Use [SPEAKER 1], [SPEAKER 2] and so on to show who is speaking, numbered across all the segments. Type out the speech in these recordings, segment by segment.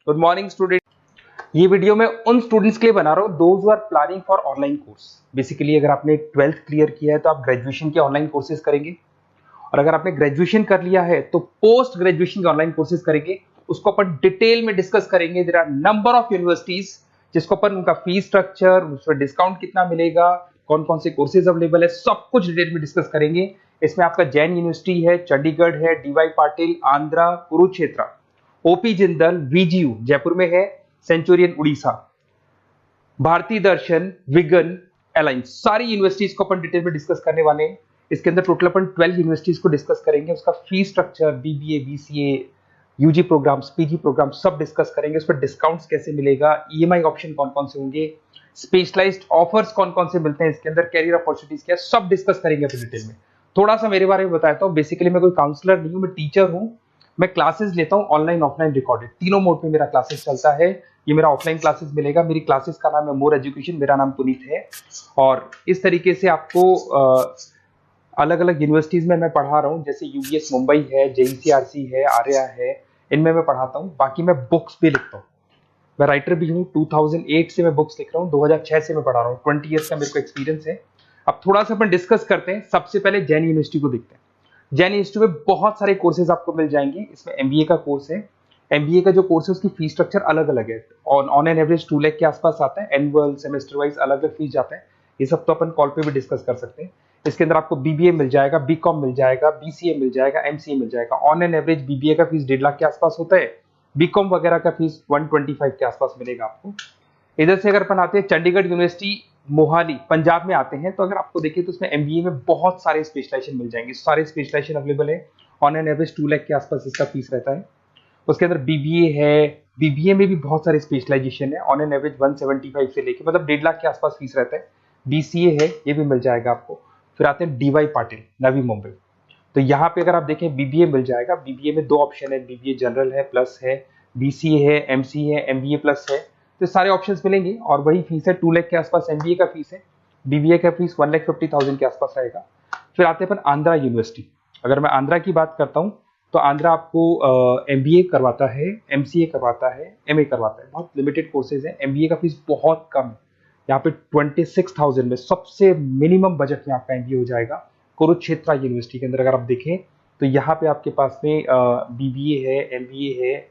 [SPEAKER 1] Good morning student. ये video मैं उन स्टूडेंट्स के लिए बना रहा हूँ those who are planning for online course. Basically अगर आपने 12th क्लियर किया है तो आप ग्रेजुएशन के ऑनलाइन कोर्सेज करेंगे, और अगर आपने ग्रेजुएशन कर लिया है तो पोस्ट ग्रेजुएशन के ऑनलाइन कोर्सेज करेंगे। उसको अपन डिटेल में डिस्कस करेंगे। There are number of universities जिसको अपन उनका फीस स्ट्रक्चर, उसमें डिस्काउंट कितना मिलेगा, कौन कौन से कोर्सेज अवेलेबल है, सब कुछ डिटेल में डिस्कस करेंगे। इसमें आपका जैन यूनिवर्सिटी है, चंडीगढ़ है, डीवाई पाटिल आंध्रा, कुरुक्षेत्र, ओपी जिंदल, वीजीयू जयपुर में है, सेंचुरियन उड़ीसा, भारतीय दर्शन, विगन, अलायंस, सारी यूनिवर्सिटीज को अपन डिटेल में डिस्कस करने वाले हैं। इसके अंदर टोटल अपन 12 यूनिवर्सिटीज को डिस्कस करेंगे। उसका fees structure, BBA, BCA, UG programs, PG program सब डिस्कस करेंगे। उस पर डिस्काउंट्स कैसे मिलेगा, ईएमआई ऑप्शन कौन कौन से होंगे, स्पेशलाइज्ड ऑफर्स कौन कौन से मिलते हैं, इसके अंदर कैरियर अपॉर्चुनिटीज क्या, सब डिस्कस करेंगे अपन डिटेल में। थोड़ा सा मेरे बारे में बताता हूँ। बेसिकली मैं कोई काउंसलर नहीं हूँ, मैं टीचर हूँ। मैं क्लासेस लेता हूँ ऑनलाइन ऑफलाइन रिकॉर्डेड, तीनों मोड में मेरा क्लासेस चलता है। ये मेरा ऑफलाइन क्लासेस मिलेगा। मेरी क्लासेस का नाम है मोर एजुकेशन, मेरा नाम पुनीत है। और इस तरीके से आपको अलग अलग यूनिवर्सिटीज में मैं पढ़ा रहा हूँ, जैसे यूबीएस मुंबई है, जेईसीआरसी है, आर्या है, इनमें मैं पढ़ाता हूँ। बाकी मैं बुक्स भी लिखता हूँ, मैं राइटर भी हूँ। 2008 से मैं बुक्स लिख रहा हूँ, 2006 से मैं पढ़ा रहा हूँ, 20 ईयर्स का मेरे को एक्सपीरियंस है। अब थोड़ा सा अपन डिस्कस करते हैं। सबसे पहले जैन यूनिवर्सिटी को देखते हैं। जैन यूनिवर्सिटी में बहुत सारे कोर्सेज आपको मिल जाएंगे। इसमें एमबीए का कोर्स है। एमबीए का जो कोर्स है उसकी फीस स्ट्रक्चर अलग अलग है। ऑन एन एवरेज 2 लाख के आसपास आता है। एनुअल, सेमेस्टर वाइज अलग अलग फीस जाता है। ये सब तो अपन कॉल पे भी डिस्कस कर सकते हैं। इसके अंदर आपको बीबीए मिल जाएगा, बीकॉम मिल जाएगा, बीसीए मिल जाएगा, एमसीए मिल जाएगा। ऑन एन एवरेज बीबीए का फीस 1.5 लाख के आसपास होता है। बीकॉम वगैरह का फीस 125 के आसपास मिलेगा आपको। इधर से अगर अपन आते हैं चंडीगढ़ यूनिवर्सिटी मोहाली पंजाब में आते हैं, तो अगर आपको देखिए तो उसमें एमबीए में बहुत सारे स्पेशलाइजेशन मिल जाएंगे। सारे स्पेशलाइजेशन अवेलेबल है। ऑन एन एवरेज 2 लाख के आसपास इसका फीस रहता है। उसके अंदर बीबीए है, बीबीए में भी बहुत सारे स्पेशलाइजेशन है। ऑन एन एवरेज 175 से लेके मतलब 1.5 लाख के आसपास फीस रहता है। बीसीए है, ये भी मिल जाएगा आपको। फिर आते हैं डीवाई पाटिल, नवी मुंबई। तो यहाँ पे अगर आप देखें बीबीए मिल जाएगा। बीबीए में 2 ऑप्शन है, बीबीए जनरल है, प्लस है, बीसीए है, एमसीए है, एमबीए प्लस है। तो सारे ऑप्शंस मिलेंगे और वही फीस है। 2 लाख के आसपास एमबीए का फीस है। बीबीए का फीस 1,50,000 के आसपास आएगा। फिर आते हैं अपन आंध्रा यूनिवर्सिटी। अगर मैं आंध्रा की बात करता हूँ तो आंध्रा आपको एमबीए करवाता है, एमसीए करवाता है, एमए करवाता है। बहुत लिमिटेड कोर्सेज है। एमबीए का फीस बहुत कम है। यहाँ पे 26,000 में सबसे मिनिमम बजट में आपका एमबीए हो जाएगा। कुरुक्षेत्र यूनिवर्सिटी के अंदर अगर आप देखें तो यहाँ पे आपके पास में बीबीए है, एमबीए है,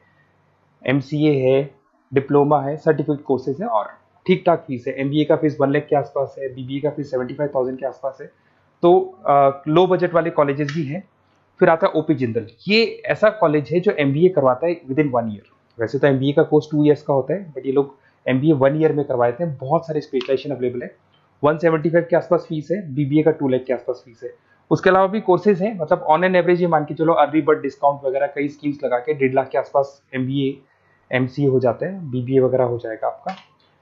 [SPEAKER 1] एमसीए है, डिप्लोमा है, सर्टिफिकेट कोर्सेज है और ठीक ठाक फीस है। एमबीए का फीस 1 लाख के आसपास है, बीबीए का फीस 75,000 के आसपास है। तो लो बजट वाले कॉलेजेस भी हैं। फिर आता है ओपी जिंदल। ये ऐसा कॉलेज है जो एमबीए करवाता है विद इन 1 ईयर। वैसे तो एमबीए का कोर्स 2 ईयर्स का होता है, बट ये लोग एमबीए 1 ईयर में करवाते हैं। बहुत सारे स्पेशलाइजेशन अवेलेबल है। 175 के आसपास फीस है। बीबीए का 2 लाख के आसपास फीस है। उसके अलावा भी कोर्सेज हैं, मतलब ऑन एन एवरेज ये मान के चलो अर्ली बर्ड डिस्काउंट वगैरह कई स्कीम्स लगा के 1.5 लाख के आसपास एमबीए, एमसीए हो जाते हैं, बीबीए वगैरह हो जाएगा आपका।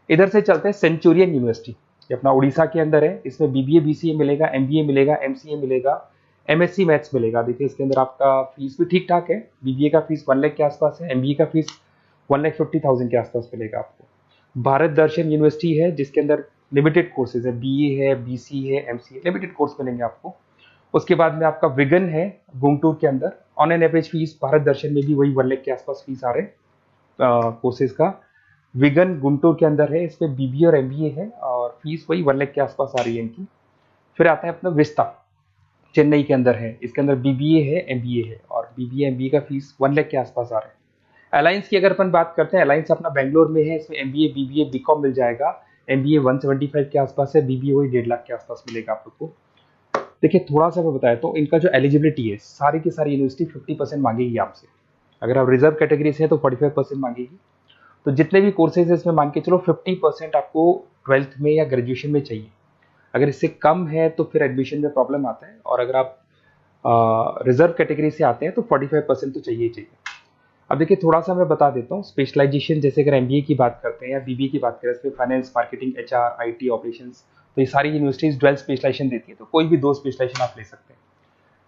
[SPEAKER 1] इधर से चलते हैं सेंचुरियन यूनिवर्सिटी, ये अपना उड़ीसा के अंदर है। इसमें बीबीए, बीसीए मिलेगा, एमबीए मिलेगा, एमसीए मिलेगा, एमएससी मैथ्स मिलेगा। देखिए इसके अंदर आपका फीस भी ठीक ठाक है। बीबीए का फीस 1 लाख के आसपास है, एमबीए का फीस 1,50,000 के आसपास मिलेगा आपको। भारत दर्शन यूनिवर्सिटी है जिसके अंदर लिमिटेड कोर्सेज है, बीए है, बीसी है, एमसीए, लिमिटेड कोर्स मिलेंगे आपको। उसके बाद में आपका विगन है गुंटूर के अंदर। On an average fees Bharat Darshan में भी वही 1 लाख के आसपास फीस आ रहे हैं कोर्सेज का। विगन गुंटूर के अंदर है, इसमें बीबीए और एमबीए है और फीस वही 1 लाख के आसपास आ रही है इनकी। फिर आता है अपना विस्ता, चेन्नई के अंदर है। इसके अंदर बीबीए है, एमबीए है और बीबीए एमबीए का फीस 1 लाख के आसपास आ रहा है। अलायंस की अगर अपन बात करते हैं, अलायंस अपना बेंगलोर में है। इसमें एमबीए, बीबीए, बीकॉम मिल जाएगा। एमबीए 175 के आसपास है, बीबीए वही 1.5 लाख के आसपास मिलेगा आप लोग को। देखिए थोड़ा सा मैं बताया तो इनका जो एलिजिबिलिटी है, सारी की सारी यूनिवर्सिटी 50% मांगेगी आपसे। अगर आप रिजर्व कैटेगरी से हैं तो 45% मांगेगी। तो जितने भी कोर्सेज है इसमें मान के चलो 50% आपको 12th में या ग्रेजुएशन में चाहिए। अगर इससे कम है तो फिर एडमिशन में प्रॉब्लम आता है, और अगर आप रिजर्व कैटेगरी से आते हैं तो 45% तो चाहिए ही चाहिए। अब देखिए थोड़ा सा मैं बता देता हूँ स्पेशलाइजेशन। जैसे अगर एमबीए की बात करते हैं या बीबीए की बात करें, इसमें finance, marketing, HR, IT, operations, तो ये सारी यूनिवर्सिटीज 12 स्पेशलाइजेशन देती है। तो कोई भी 2 स्पेशलाइजेशन आप ले सकते हैं,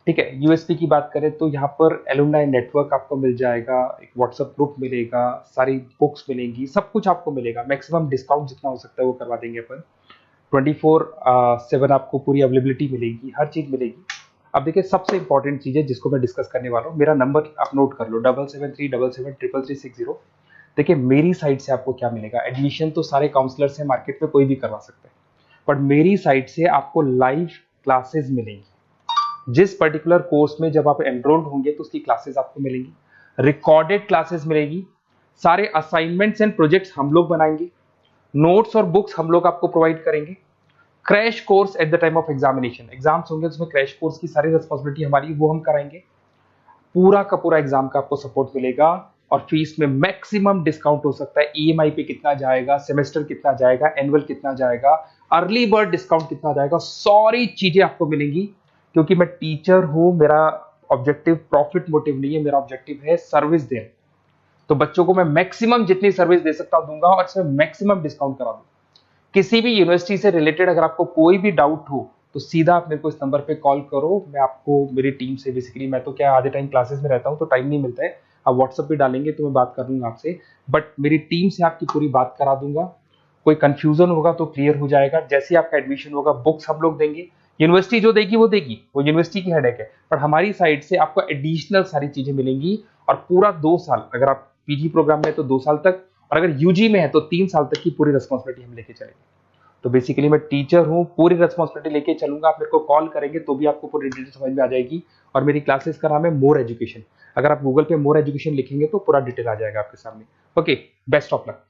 [SPEAKER 1] ठीक है। यूएसपी की बात करें तो यहाँ पर एलुमनाई नेटवर्क आपको मिल जाएगा, एक व्हाट्सएप ग्रुप मिलेगा, सारी बुक्स मिलेंगी, सब कुछ आपको मिलेगा। मैक्सिमम डिस्काउंट जितना हो सकता है वो करवा देंगे अपन। 24/7 आपको पूरी अवेलेबिलिटी मिलेगी, हर चीज मिलेगी। अब देखिए सबसे इंपॉर्टेंट चीज है जिसको मैं डिस्कस करने वाला हूँ। मेरा नंबर आप नोट कर लो, 7737773360। देखिए मेरी साइड से आपको क्या मिलेगा, एडमिशन तो सारे काउंसलर्स हैं मार्केट में, कोई भी करवा सकता है, बट मेरी साइड से आपको लाइव क्लासेस मिलेंगी। जिस पर्टिकुलर कोर्स में जब आप एनरोल्ड होंगे तो उसकी क्लासेस आपको मिलेंगी, रिकॉर्डेड क्लासेस मिलेगी, सारे असाइनमेंट्स एंड प्रोजेक्ट्स हम लोग बनाएंगे, नोट्स और बुक्स हम लोग आपको प्रोवाइड करेंगे, crash course at the time of examination, exams होंगे उसमें क्रैश कोर्स की सारी रिस्पॉन्सिबिलिटी हमारी, वो हम कराएंगे, पूरा का पूरा एग्जाम का आपको सपोर्ट मिलेगा, और फीस में मैक्सिमम डिस्काउंट हो सकता है, ईएमआई पे कितना जाएगा, सेमेस्टर कितना जाएगा, एनुअल कितना जाएगा, अर्ली बर्ड डिस्काउंट कितना जाएगा, सारी चीजें आपको मिलेंगी। क्योंकि मैं टीचर हूं, मेरा ऑब्जेक्टिव प्रॉफिट मोटिव नहीं है, मेरा ऑब्जेक्टिव है सर्विस देना। तो बच्चों को मैं मैक्सिमम जितनी सर्विस दे सकता दूंगा और इसमें मैक्सिमम डिस्काउंट करा दूंगा। किसी भी यूनिवर्सिटी से रिलेटेड अगर आपको कोई भी डाउट हो तो सीधा आप मेरे को इस नंबर पे कॉल करो, मैं आपको मेरी टीम से, बेसिकली मैं तो क्या आधे टाइम क्लासेस में रहता हूँ तो टाइम नहीं मिलता है, आप व्हाट्सएप पे डालेंगे तो मैं बात कर लूंगा आपसे, बट मेरी टीम से आपकी पूरी बात करा दूंगा। कोई कंफ्यूजन होगा तो क्लियर हो जाएगा। जैसे ही आपका एडमिशन होगा बुक्स हम लोग देंगे, यूनिवर्सिटी जो देगी वो देगी, वो यूनिवर्सिटी की हेडेक है, पर हमारी साइड से आपको एडिशनल सारी चीजें मिलेंगी। और पूरा 2 साल, अगर आप पीजी प्रोग्राम में है तो 2 साल तक, और अगर यूजी में है तो 3 साल तक की पूरी रिस्पॉन्सिबिलिटी हम लेके चलेंगे। तो बेसिकली मैं टीचर हूँ, पूरी रिस्पॉन्सिबिलिटी लेके चलूंगा। आप मेरे को कॉल करेंगे तो भी आपको पूरी डिटेल समझ में आ जाएगी। और मेरी क्लासेस का नाम है मोर एजुकेशन, अगर आप गूगल पे मोर एजुकेशन लिखेंगे तो पूरा डिटेल आ जाएगा आपके सामने। Okay, best of luck.